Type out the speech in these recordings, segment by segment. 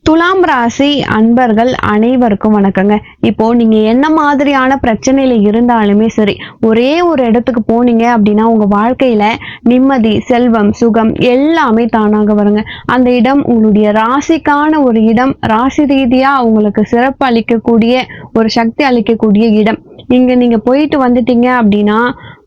துலாம் ராசி அன்பர்கள் அனைவருக்கும் வணக்கங்க. இப்போ நீங்க என்ன மாதிரியான பிரச்சனையில இருந்தாலுமே சரி, ஒரே ஒரு இடத்துக்கு போனீங்க அப்படின்னா உங்க வாழ்க்கையில நிம்மதி, செல்வம், சுகம் எல்லாமே தானாக வருங்க. அந்த இடம் உங்களுடைய ராசிக்கான ஒரு இடம், ராசி ரீதியா உங்களுக்கு சிறப்பு அளிக்கக்கூடிய ஒரு சக்தி அளிக்கக்கூடிய இடம். இங்க நீங்க போயிட்டு வந்துட்டீங்க அப்படின்னா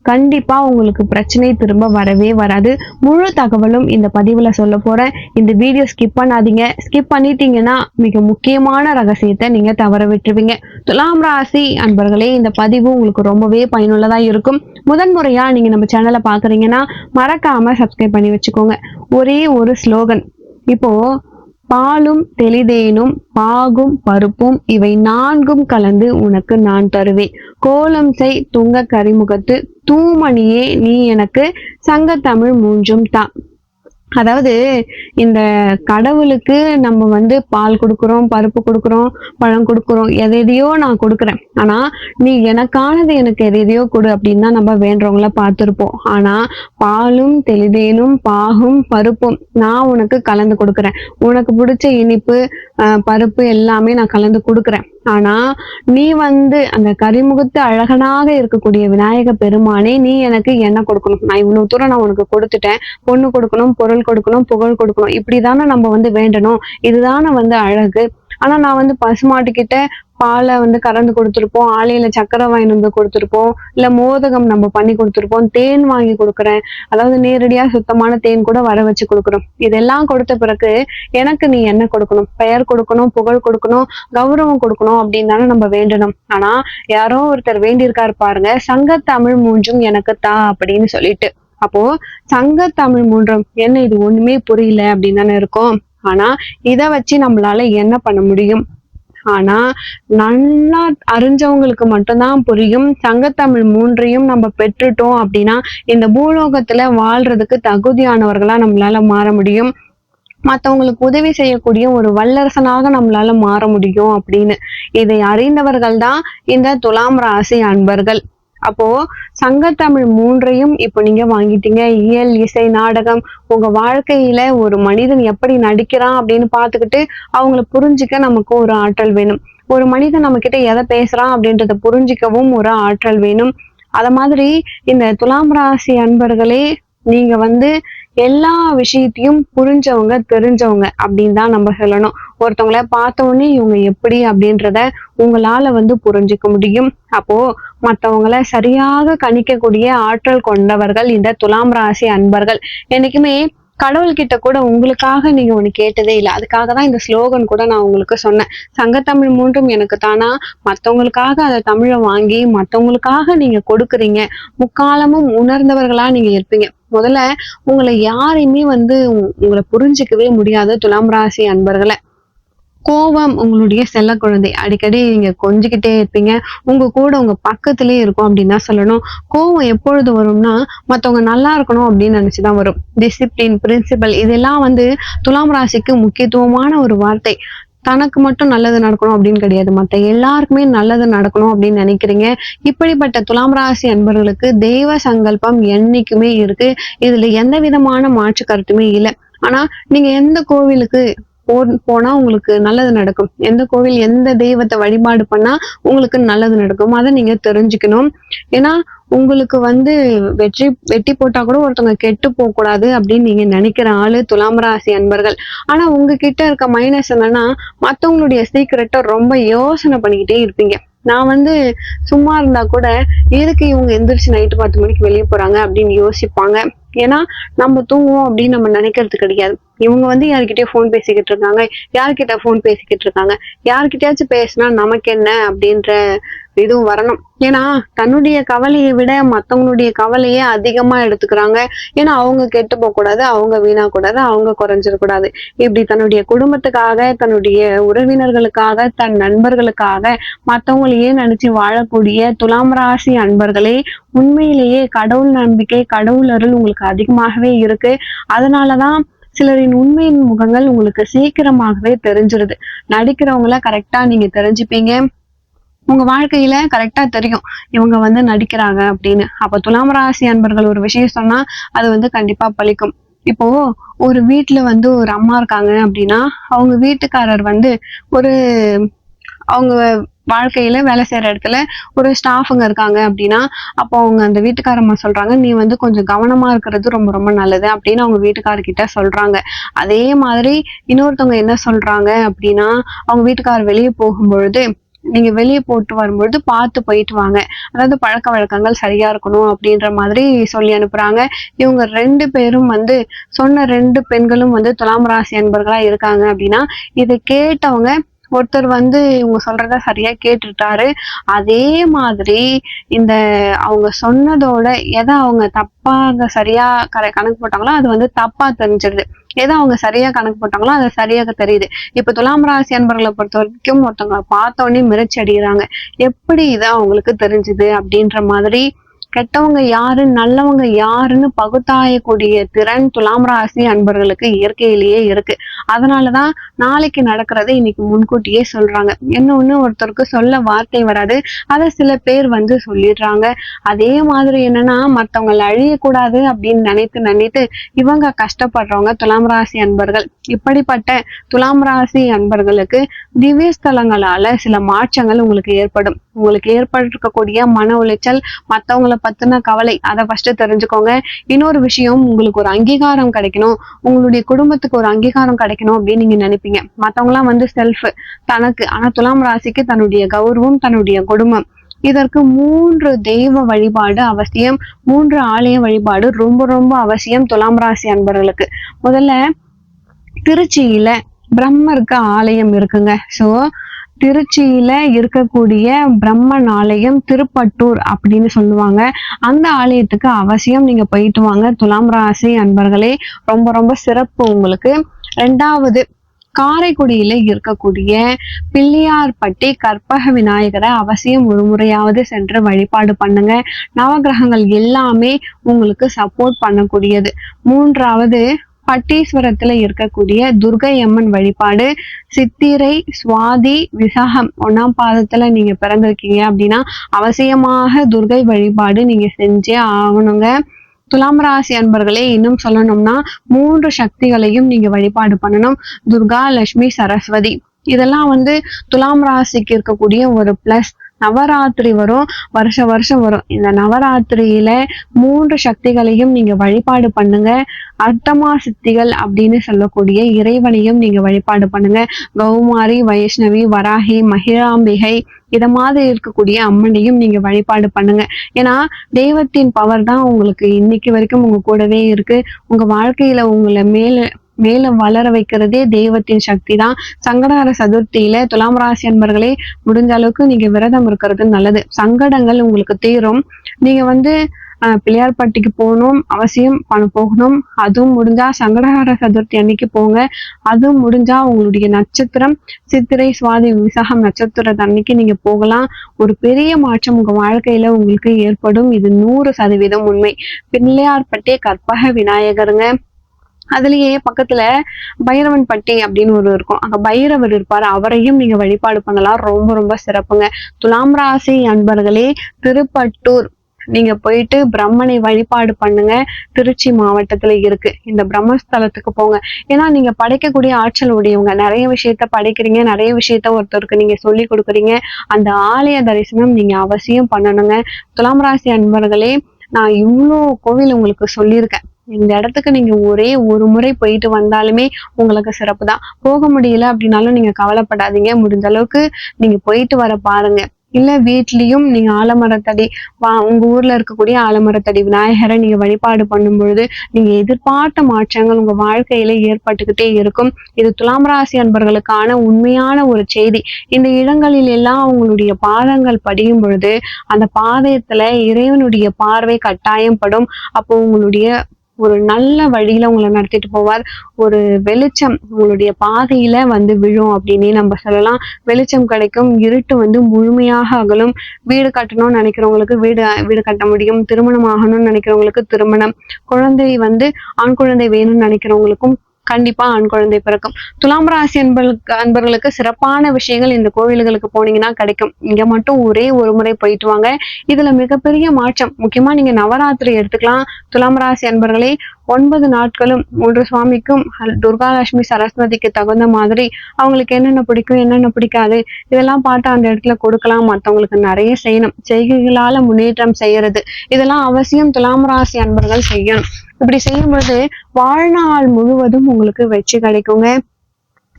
கண்டிப்பா உங்களுக்கு பிரச்சனை திரும்ப வரவே வராது. முழு தகவலும் இந்த பதிவுல சொல்ல போறேன். இந்த வீடியோ ஸ்கிப் பண்ணாதீங்க. ஸ்கிப் பண்ணிட்டீங்கன்னா மிக முக்கியமான ரகசியத்தை நீங்க தவற விட்டுருவீங்க. துலாம் ராசி அன்பர்களே, இந்த பதிவு உங்களுக்கு ரொம்பவே பயனுள்ளதா இருக்கும். முதன்முறையா நீங்க நம்ம சேனலை பாக்குறீங்கன்னா மறக்காம சப்ஸ்கிரைப் பண்ணி வச்சுக்கோங்க. ஒரே ஒரு ஸ்லோகன். இப்போ பாலும் தெளிதேனும் பாகும் பருப்பும் இவை நான்கும் கலந்து உனக்கு நான் தருவேன். கோலம் செய் துங்க கரிமுகத்து தூமணியே நீ எனக்கு சங்கத்தமிழ் மூன்றும் தா. அதாவது இந்த கடவுளுக்கு நம்ம வந்து பால் கொடுக்குறோம், பருப்பு கொடுக்குறோம், பழம் கொடுக்குறோம், எதையோ நான் கொடுக்குறேன். ஆனா நீ எனக்கானது எனக்கு எதையோ கொடு அப்படின்னு தான் நம்ம வேண்டவங்கள பார்த்துருப்போம். ஆனா பாலும் தெளிதேனும் பாகும் பருப்பும் நான் உனக்கு கலந்து கொடுக்குறேன். உனக்கு பிடிச்ச இனிப்பு பருப்பு எல்லாமே நான் கலந்து கொடுக்குறேன். ஆனா நீ வந்து அந்த கரிமுகத்து அழகனாக இருக்கக்கூடிய விநாயக பெருமானே நீ எனக்கு என்ன கொடுக்கணும். நான் இவ்வளவு தூரம் நான் உனக்கு கொடுத்துட்டேன். பொண்ணு கொடுக்கணும், பொருள் கொடுக்கணும், புகழ் கொடுக்கணும், இப்படிதானே நம்ம வந்து வேண்டணும். இதுதானே வந்து அழகு. ஆனா நான் வந்து பசுமாட்டுக்கிட்ட பாலை வந்து கறந்து கொடுத்துருப்போம், ஆலையில சக்கரை வாங்கி வந்து கொடுத்துருப்போம், இல்ல மோதகம் நம்ம பண்ணி கொடுத்துருப்போம், தேன் வாங்கி கொடுக்குறேன், அதாவது நேரடியா சுத்தமான தேன் கூட வர வச்சு கொடுக்குறோம். இதெல்லாம் கொடுத்த பிறகு எனக்கு நீ என்ன கொடுக்கணும்? பெயர் கொடுக்கணும், புகழ் கொடுக்கணும், கௌரவம் கொடுக்கணும் அப்படின்னு தானே நம்ம வேண்டணும். ஆனா யாரோ ஒருத்தர் வேண்டியிருக்காரு பாருங்க, சங்க தமிழ் மூன்றும் எனக்கு தா அப்படின்னு சொல்லிட்டு. அப்போ சங்க தமிழ் மூன்றும் என்ன, இது ஒண்ணுமே புரியல அப்படின்னு தானே இருக்கும். ஆனா இத வச்சு நம்மளால என்ன பண்ண முடியும்? ஆனா நல்லா அறிஞ்சவங்களுக்கு மட்டும்தான் புரியும். சங்கத்தமிழ் மூன்றையும் நம்ம பெற்றுட்டோம் அப்படின்னா இந்த பூலோகத்துல வாழ்றதுக்கு தகுதியானவர்களா நம்மளால மாற முடியும். மத்தவங்களுக்கு உதவி செய்யக்கூடிய ஒரு வல்லரசனாக நம்மளால மாற முடியும் அப்படின்னு இதை அறிந்தவர்கள் தான் இந்த துலாம் ராசி அன்பர்கள். அப்போ சங்கத்தமிழ் மூன்றையும் இப்போ நீங்க வாங்கிட்டீங்க. இயல், இசை, நாடகம், உங்க வாழ்க்கையில ஒரு மனிதன் எப்படி நடிக்கிறான் அப்படின்னு பாத்துக்கிட்டு அவங்கள புரிஞ்சுக்க நமக்கு ஒரு ஆற்றல் வேணும். ஒரு மனிதன் நம்ம கிட்ட எதை பேசுறான் அப்படின்றத புரிஞ்சிக்கவும் ஒரு ஆற்றல் வேணும். அத மாதிரி இந்த துலாம் ராசி அன்பர்களே, நீங்க வந்து எல்லா விஷயத்தையும் புரிஞ்சவங்க, தெரிஞ்சவங்க அப்படின்னு தான் நம்ம சொல்லணும். ஒருத்தவங்கள பார்த்த உடனே இவங்க எப்படி அப்படின்றத உங்களால வந்து புரிஞ்சுக்க முடியும். அப்போ மத்தவங்கள சரியாக கணிக்கக்கூடிய ஆற்றல் கொண்டவர்கள் இந்த துலாம் ராசி அன்பர்கள். என்னைக்குமே கடவுள்கிட்ட கூட உங்களுக்காக நீங்க ஒண்ணு கேட்டதே இல்லை. அதுக்காக தான் இந்த ஸ்லோகன் கூட நான் உங்களுக்கு சொன்னேன். சங்கத்தமிழ் மூன்றும் எனக்கு தானா, மத்தவங்களுக்காக அந்த தமிழை வாங்கி மத்தவங்களுக்காக நீங்க கொடுக்குறீங்க. முக்காலமும் உணர்ந்தவர்களா நீங்க இருப்பீங்க. முதல்ல உங்களை யாரையுமே வந்து உங்களை புரிஞ்சுக்கவே முடியாது துலாம் ராசி அன்பர்களை. கோபம் உங்களுடைய செல்ல குழந்தை. அடிக்கடி நீங்க கொஞ்சிக்கிட்டே இருப்பீங்க. உங்க கூட உங்க பக்கத்திலேயே இருக்கும் அப்படின்னு தான் சொல்லணும். கோபம் எப்பொழுது வரும்னா மத்தவங்க நல்லா இருக்கணும் அப்படின்னு நினைச்சுதான் வரும். டிசிப்ளின், பிரின்சிபல் இதெல்லாம் வந்து துலாம் ராசிக்கு முக்கியத்துவமான ஒரு வார்த்தை. தனக்கு மட்டும் நல்லது நடக்கணும் அப்படின்னு கிடையாது, மத்த எல்லாருக்குமே நல்லது நடக்கணும் அப்படின்னு நினைக்கிறீங்க. இப்படிப்பட்ட துலாம் ராசி அன்பர்களுக்கு தெய்வ சங்கல்பம் என்னைக்குமே இருக்கு. இதுல எந்த விதமான மாற்று கருத்துமே இல்லை. ஆனா நீங்க எந்த கோவிலுக்கு போனா உங்களுக்கு நல்லது நடக்கும், எந்த கோவில் எந்த தெய்வத்தை வழிபாடு பண்ணா உங்களுக்கு நல்லது நடக்கும், அதை நீங்க தெரிஞ்சுக்கணும். ஏன்னா உங்களுக்கு வந்து வெட்டி போட்டா கூட ஒருத்தவங்க கெட்டு போக கூடாது அப்படின்னு நீங்க நினைக்கிற ஆளு துலாம் ராசி அன்பர்கள். ஆனா உங்ககிட்ட இருக்க மைனஸ் என்னன்னா மத்தவங்களுடைய சீக்கிரட்டை ரொம்ப யோசனை பண்ணிக்கிட்டே இருப்பீங்க. நான் வந்து சும்மா இருந்தா கூட எதுக்கு இவங்க எந்திரிச்சு நைட்டு 10 மணிக்கு வெளியே போறாங்க அப்படின்னு யோசிப்பாங்க. ஏன்னா நம்ம தூங்குவோம் அப்படின்னு நம்ம நினைக்கிறது கிடையாது. இவங்க வந்து யாருக்கிட்டயோ போன் பேசிக்கிட்டு இருக்காங்க, யார்கிட்ட போன் பேசிக்கிட்டு இருக்காங்க, யார்கிட்டயாச்சும் பேசினா நமக்கு என்ன அப்படின்ற இதுவும் வரணும். ஏன்னா தன்னுடைய கவலையை விட மத்தவங்களுடைய கவலையே அதிகமா எடுத்துக்கிறாங்க. ஏன்னா அவங்க கெட்டு போக கூடாது, அவங்க வீணா கூடாது, அவங்க குறைஞ்சிடக்கூடாது. இப்படி தன்னுடைய குடும்பத்துக்காக, தன்னுடைய உறவினர்களுக்காக, தன் நண்பர்களுக்காக மத்தவங்களையே நினைச்சு வாழக்கூடிய துலாம் ராசி அன்பர்களே, உண்மையிலேயே கடவுள் நம்பிக்கை, கடவுள் அருள் உங்களுக்கு அதிகமாகவே இருக்கு. அதனாலதான் சிலரின் உண்மையின் முகங்கள் உங்களுக்கு சீக்கிரமாகவே தெரிஞ்சிருது. நடிக்கிறவங்கள கரெக்டா நீங்க தெரிஞ்சுப்பீங்க. உங்க வாழ்க்கையில கரெக்டா தெரியும் இவங்க வந்து நடிக்கிறாங்க அப்படின்னு. அப்ப துலாம் ராசி அன்பர்கள் ஒரு விஷயம் சொன்னா அது வந்து கண்டிப்பா பலிக்கும். இப்போ ஒரு வீட்ல வந்து ஒரு அம்மா இருக்காங்க அப்படின்னா, அவங்க வீட்டுக்காரர் வந்து ஒரு அவங்க வாழ்க்கையில வேலை செய்யற இடத்துல ஒரு ஸ்டாஃப்ங்க இருக்காங்க அப்படின்னா, அப்போ அவங்க அந்த வீட்டுக்காரம்மா சொல்றாங்க, "நீ வந்து கொஞ்சம் கவனமா இருக்கிறது ரொம்ப ரொம்ப நல்லது" அப்படின்னு அவங்க வீட்டுக்காரர்கிட்ட சொல்றாங்க. அதே மாதிரி இன்னொருத்தவங்க என்ன சொல்றாங்க அப்படின்னா, அவங்க வீட்டுக்காரர் வெளிய போகும்பொழுது, "நீங்க வெளிய போட்டு வரும்பொழுது பார்த்து போயிட்டு வாங்க. அதாவது பழக்கவழக்கங்கள் சரியா இருக்கணும்" அப்படின்ற மாதிரி சொல்லி அனுப்புறாங்க. இவங்க 2 பேரும் வந்து சொன்ன 2 பெண்களும் வந்து துலாம் ராசி அன்பர்களா இருக்காங்க அப்படின்னா, இத கேட்டவங்க ஒருத்தர் வந்து இவங்க சொல்றத சரியா கேட்டுட்டாரு. அதே மாதிரி இந்த அவங்க சொன்னதோட எத அவங்க தப்பாக சரியா கணக்கு போட்டாங்களோ, அது வந்து தப்பா தெரிஞ்சிருது. எத அவங்க சரியா கணக்கு போட்டாங்களோ, அது சரியாக தெரியுது. இப்ப துலாம் ராசி அன்பர்கள பொறுத்தவரைக்கும் ஒருத்தவங்கள பார்த்த உடனே மிரட்சி அடிக்கிறாங்க. எப்படி இது அவங்களுக்கு தெரிஞ்சுது? அப்படின்ற மாதிரி கெட்டவங்க யாரு, நல்லவங்க யாருன்னு பகுத்தாயக்கூடிய திறன் துலாம் ராசி அன்பர்களுக்கு இயற்கையிலேயே இருக்கு. அதனாலதான் நாளைக்கு நடக்கிறத இன்னைக்கு முன்கூட்டியே சொல்றாங்க. இன்னொன்னு ஒருத்தருக்கு சொல்ல வார்த்தை வராது. அத சில பேர் வந்து சொல்லிடுறாங்க. அதே மாதிரி என்னன்னா மத்தவங்கள அழியக்கூடாது அப்படின்னு நினைத்து நினைத்து இவங்க கஷ்டப்படுறவங்க துலாம் ராசி அன்பர்கள். இப்படிப்பட்ட துலாம் ராசி அன்பர்களுக்கு திவ்ய ஸ்தலங்களால சில மாற்றங்கள் உங்களுக்கு ஏற்படும். உங்களுக்கு ஏற்பட்டிருக்கக்கூடிய மன உளைச்சல், மத்தவங்கள பத்தின கவலை, அதை ஃபர்ஸ்ட் தெரிஞ்சுக்கோங்க. இன்னொரு விஷயம், உங்களுக்கு ஒரு அங்கீகாரம் கிடைக்கணும், உங்களுடைய குடும்பத்துக்கு ஒரு அங்கீகாரம் கிடைக்கணும் அப்படின்னு நீங்க நினைப்பீங்க. மத்தவங்க எல்லாம் வந்து செல்ஃப் தனக்கு, ஆனா துலாம் ராசிக்கு தன்னுடைய கௌரவம், தன்னுடைய குடும்பம். இதற்கு 3 தெய்வ வழிபாடு அவசியம். 3 ஆலய வழிபாடு ரொம்ப ரொம்ப அவசியம் துலாம் ராசி அன்பர்களுக்கு. முதல்ல திருச்சியில பிரம்மருக்கு ஆலயம் இருக்குங்க. சோ திருச்சியில இருக்கக்கூடிய பிரம்மன் ஆலயம் திருப்பட்டூர் அப்படின்னு சொல்லுவாங்க. அந்த ஆலயத்துக்கு அவசியம் நீங்க போயிட்டு வாங்க துலாம் ராசி அன்பர்களே. ரொம்ப ரொம்ப சிறப்பு உங்களுக்கு. 2வது, காரைக்குடியில இருக்கக்கூடிய பிள்ளையார்பட்டி கற்பக விநாயகரை அவசியம் ஒரு முறையாவது சென்று வழிபாடு பண்ணுங்க. நவகிரகங்கள் எல்லாமே உங்களுக்கு சப்போர்ட் பண்ணக்கூடியது. 3வது, பட்டீஸ்வரத்துல இருக்கக்கூடிய துர்கை அம்மன் வழிபாடு. சித்திரை, சுவாதி, விசாகம் 1ஆம் பாதத்துல நீங்க பிறந்திருக்கீங்க அப்படின்னா அவசியமாக துர்கை வழிபாடு நீங்க செஞ்சே ஆகணுங்க. துலாம் ராசி அன்பர்களே, இன்னும் சொல்லணும்னா 3 சக்திகளையும் நீங்க வழிபாடு பண்ணணும். துர்கா, லட்சுமி, சரஸ்வதி. இதெல்லாம் வந்து துலாம் ராசிக்கு இருக்கக்கூடிய ஒரு பிளஸ். நவராத்திரி வரும், வருஷம் வரும். இந்த நவராத்திரியில 3 சக்திகளையும் நீங்க வழிபாடு பண்ணுங்க. அர்த்தமா சித்திகள் அப்படின்னு சொல்லக்கூடிய இறைவனையும் நீங்க வழிபாடு பண்ணுங்க. கௌமாரி, வைஷ்ணவி, வராகி, மகிழாம்பிகை இத மாதிரி இருக்கக்கூடிய அம்மனையும் நீங்க வழிபாடு பண்ணுங்க. ஏன்னா தெய்வத்தின் பவர் தான் உங்களுக்கு இன்னைக்கு வரைக்கும் உங்க கூடவே இருக்கு. உங்க வாழ்க்கையில உங்களை மேல வளர வைக்கிறதே தெய்வத்தின் சக்தி தான். சங்கடஹர சதுர்த்தியில துலாம் ராசி அன்பர்களே, முடிஞ்ச அளவுக்கு நீங்க விரதம் இருக்கிறது நல்லது. சங்கடங்கள் உங்களுக்கு தீரும். நீங்க வந்து பிள்ளையார்பட்டிக்கு போகணும், அவசியம் போகணும். அதுவும் முடிஞ்சா சங்கடஹர சதுர்த்தி அன்னைக்கு போங்க. அதுவும் முடிஞ்சா உங்களுடைய நட்சத்திரம் சித்திரை, சுவாதி, விசாகம் நட்சத்திர அன்னைக்கு நீங்க போகலாம். ஒரு பெரிய மாற்றம் உங்க வாழ்க்கையில உங்களுக்கு ஏற்படும். இது 100% உண்மை. பிள்ளையார்பட்டி கற்பக விநாயகருங்க. அதுலயே பக்கத்துல பைரவன் பட்டி அப்படின்னு ஒரு இருக்கும். அங்க பைரவர் இருப்பாரு. அவரையும் நீங்க வழிபாடு பண்ணலாம். ரொம்ப ரொம்ப சிறப்புங்க. துலாம் ராசி அன்பர்களே, திருப்பட்டூர் நீங்க போயிட்டு பிரம்மனை வழிபாடு பண்ணுங்க. திருச்சி மாவட்டத்துல இருக்கு. இந்த பிரம்மஸ்தலத்துக்கு போங்க. ஏன்னா நீங்க படைக்கக்கூடிய ஆற்றல் உடையவங்க. நிறைய விஷயத்த படைக்கிறீங்க, நிறைய விஷயத்த ஒருத்தருக்கு நீங்க சொல்லி கொடுக்குறீங்க. அந்த ஆலய தரிசனம் நீங்க அவசியம் பண்ணணுங்க. துலாம் ராசி அன்பர்களே, நான் இவ்வளோ கோவில் உங்களுக்கு சொல்லியிருக்கேன். இந்த இடத்துக்கு நீங்க ஒரே ஒரு முறை போயிட்டு வந்தாலுமே உங்களுக்கு சிறப்பு தான். போக முடியல அப்படின்னாலும் நீங்க கவலைப்படாதீங்க. முடிஞ்ச அளவுக்கு நீங்க போயிட்டு வர பாருங்க. இல்ல வீட்லயும் நீங்க ஆலமரத்தடி உங்க ஊர்ல இருக்கக்கூடிய ஆலமரத்தடி விநாயகரை நீங்க வழிபாடு பண்ணும் பொழுது நீங்க எதிர்பார்த்த மாற்றங்கள் உங்க வாழ்க்கையில ஏற்பட்டுக்கிட்டே இருக்கும். இது துலாம் ராசி அன்பர்களுக்கான உண்மையான ஒரு செய்தி. இந்த இடங்களில் எல்லாம் உங்களுடைய பாதங்கள் படியும் பொழுது அந்த பாதத்துல இறைவனுடைய பார்வை கட்டாயம் படும். அப்போ உங்களுடைய ஒரு நல்ல வழியில உங்களை நடத்திட்டு போவார். ஒரு வெளிச்சம் உங்களுடைய பாதையில வந்து விழும் அப்படின்னே நம்ம சொல்லலாம். வெளிச்சம் கிடைக்கும். இருட்டு வந்து முழுமையாக அகலும். வீடு கட்டணும்னு நினைக்கிறவங்களுக்கு வீடு கட்ட முடியும். திருமணம் ஆகணும்னு நினைக்கிறவங்களுக்கு திருமணம், குழந்தை வந்து ஆண் குழந்தை வேணும்னு நினைக்கிறவங்களுக்கும் கண்டிப்பா ஆண் குழந்தை பிறக்கும். துலாம் ராசி அன்பர்களுக்கு சிறப்பான விஷயங்கள் இந்த கோவில்களுக்கு போனீங்கன்னா கிடைக்கும். இங்க மட்டும் ஒரே ஒரு முறை போயிட்டு வாங்க. இதுல மிகப்பெரிய மாற்றம். முக்கியமா நீங்க நவராத்திரி எடுத்துக்கலாம். துலாம் ராசி அன்பர்களே, 9 நாட்களும் ஒன்று சுவாமிக்கும் துர்கா லட்சுமி சரஸ்வதிக்கு தகுந்த மாதிரி அவங்களுக்கு என்னென்ன பிடிக்கும், என்னென்ன பிடிக்காது இதெல்லாம் பார்த்து அந்த இடத்துல கொடுக்கலாம். மத்தவங்களுக்கு நிறைய செய்யணும். செய்கைகளால முன்னேற்றம் செய்யறது இதெல்லாம் அவசியம் துலாம் ராசி அன்பர்கள் செய்யணும். இப்படி செய்யும்போது வாழ்நாள் முழுவதும் உங்களுக்கு வெற்றி கிடைக்குங்க.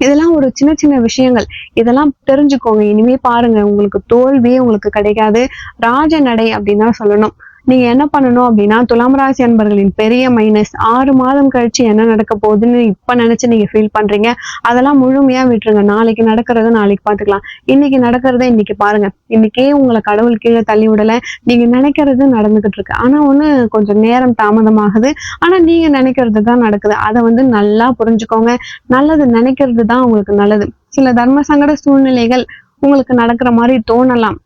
இதெல்லாம் ஒரு சின்ன சின்ன விஷயங்கள். இதெல்லாம் தெரிஞ்சுக்கோங்க. இனிமே பாருங்க உங்களுக்கு தோல்வியே உங்களுக்கு கிடைக்காது. ராஜ நடை அப்படின்னு தான் சொல்லணும். நீங்க என்ன பண்ணணும் அப்படின்னா, துலாம் ராசி அன்பர்களின் பெரிய மைனஸ் 6 மாதம் கழிச்சு என்ன நடக்க போகுதுன்னு இப்ப நினைச்சு நீங்க ஃபீல் பண்றீங்க. அதெல்லாம் முழுமையா விட்டுருங்க. நாளைக்கு நடக்கிறத நாளைக்கு பார்த்துக்கலாம். இன்னைக்கு நடக்கிறத இன்னைக்கு பாருங்க. இன்னைக்கே உங்களை கடவுள் கீழே தள்ளி விடல. நீங்க நினைக்கிறது நடந்துகிட்டு இருக்கு. ஆனா கொஞ்சம் நேரம் தாமதமாகுது. ஆனா நீங்க நினைக்கிறது தான் நடக்குது. அதை நல்லா புரிஞ்சுக்கோங்க. நல்லது நினைக்கிறது தான் உங்களுக்கு நல்லது. சில தர்ம சங்கட சூழ்நிலைகள் உங்களுக்கு நடக்கிற மாதிரி தோணலாம்.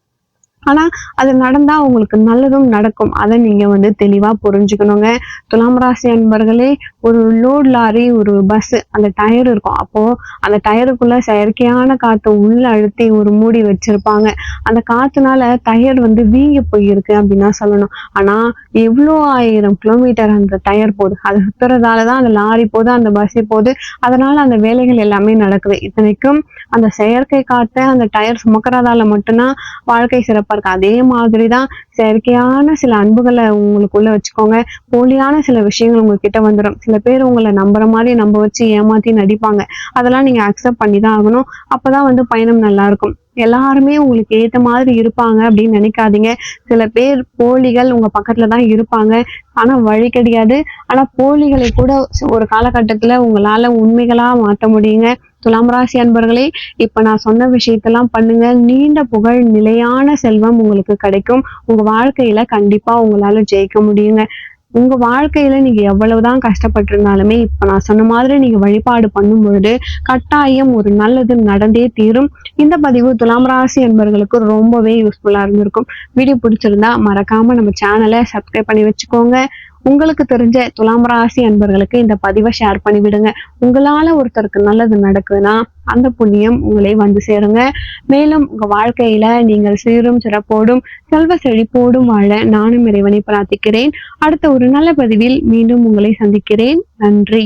ஆனா அது நடந்தா உங்களுக்கு நல்லதும் நடக்கும். அதை நீங்க தெளிவா புரிஞ்சுக்கணுங்க. துலாம் ராசி அன்பர்களே, ஒரு லோட் லாரி, ஒரு பஸ் அந்த டயர் இருக்கும். அப்போ அந்த டயருக்குள்ள செயற்கையான காத்து உள்ள அழுத்தி ஒரு மூடி வச்சிருப்பாங்க. அந்த காத்துனால டயர் வீங்கி போயிருக்கு அப்படின்னு தான் சொல்லணும். ஆனா எவ்வளோ 1000 கிலோமீட்டர் அந்த டயர் போகுது. அது சுத்துறதாலதான் அந்த லாரி போகுது, அந்த பஸ் போகுது. அதனால அந்த வேலைகள் எல்லாமே நடக்குது. இத்தனைக்கும் அந்த செயற்கை காத்தை அந்த டயர் சுமக்கிறதால மட்டும்தான் வாழ்க்கை சிறப்பா இருக்கு. அதே மாதிரிதான் செயற்கையான சில அன்புகளை உங்களுக்குள்ள வச்சுக்கோங்க. போலியான சில விஷயங்கள் உங்ககிட்ட வந்துடும். சில பேர் உங்களை நம்புற மாதிரி நம்ப வச்சு ஏமாத்தி நடிப்பாங்க. அதெல்லாம் நீங்க அக்செப்ட் பண்ணிதான் ஆகணும். அப்பதான் பயணம் நல்லா இருக்கும். எல்லாருமே உங்களுக்கு ஏத்த மாதிரி இருப்பாங்க அப்படின்னு நினைக்காதீங்க. சில பேர் போலிகள் உங்க பக்கத்துலதான் இருப்பாங்க. ஆனா வழி கிடையாது. ஆனா போலிகளை கூட ஒரு காலகட்டத்துல உங்களால உண்மைகளா மாத்த முடியுங்க. துலாம் ராசி அன்பர்களே, இப்ப நான் சொன்ன விஷயத்தெல்லாம் பண்ணுங்க. நீண்ட புகழ், நிலையான செல்வம் உங்களுக்கு கிடைக்கும். உங்க வாழ்க்கையில கண்டிப்பா உங்களால ஜெயிக்க முடியுங்க. உங்க வாழ்க்கையில நீங்க எவ்வளவுதான் கஷ்டப்பட்டிருந்தாலுமே இப்ப நான் சொன்ன மாதிரி நீங்க வழிபாடு பண்ணும் பொழுது கட்டாயம் ஒரு நல்லது நடந்தே தீரும். இந்த பதிவு துலாம் ராசி என்பவர்களுக்கு ரொம்பவே யூஸ்ஃபுல்லா இருந்திருக்கும். வீடியோ பிடிச்சிருந்தா மறக்காம நம்ம சேனலை சப்ஸ்கிரைப் பண்ணி வச்சுக்கோங்க. உங்களுக்கு தெரிஞ்ச துலாம் ராசி அன்பர்களுக்கு இந்த பதிவை ஷேர் பண்ணி விடுங்க. உங்களால ஒருத்தருக்கு நல்லது நடக்குதுன்னா அந்த புண்ணியம் உங்களை சேருங்க. மேலும் உங்க வாழ்க்கையில நீங்கள் சீரும் சிறப்போடும் செல்வ செழிப்போடும் வாழ நானும் இறைவனை பிரார்த்திக்கிறேன். அடுத்த ஒரு நல்ல பதிவில் மீண்டும் உங்களை சந்திக்கிறேன். நன்றி.